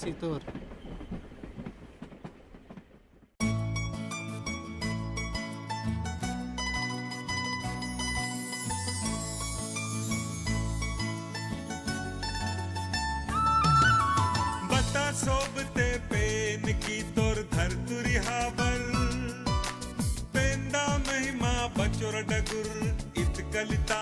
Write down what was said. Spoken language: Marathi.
ಸಿತೋರ್ बता सोबते पेन की तोर धरतुरी हाबर पेंदा महिमा बचोर डगुर इत कलिता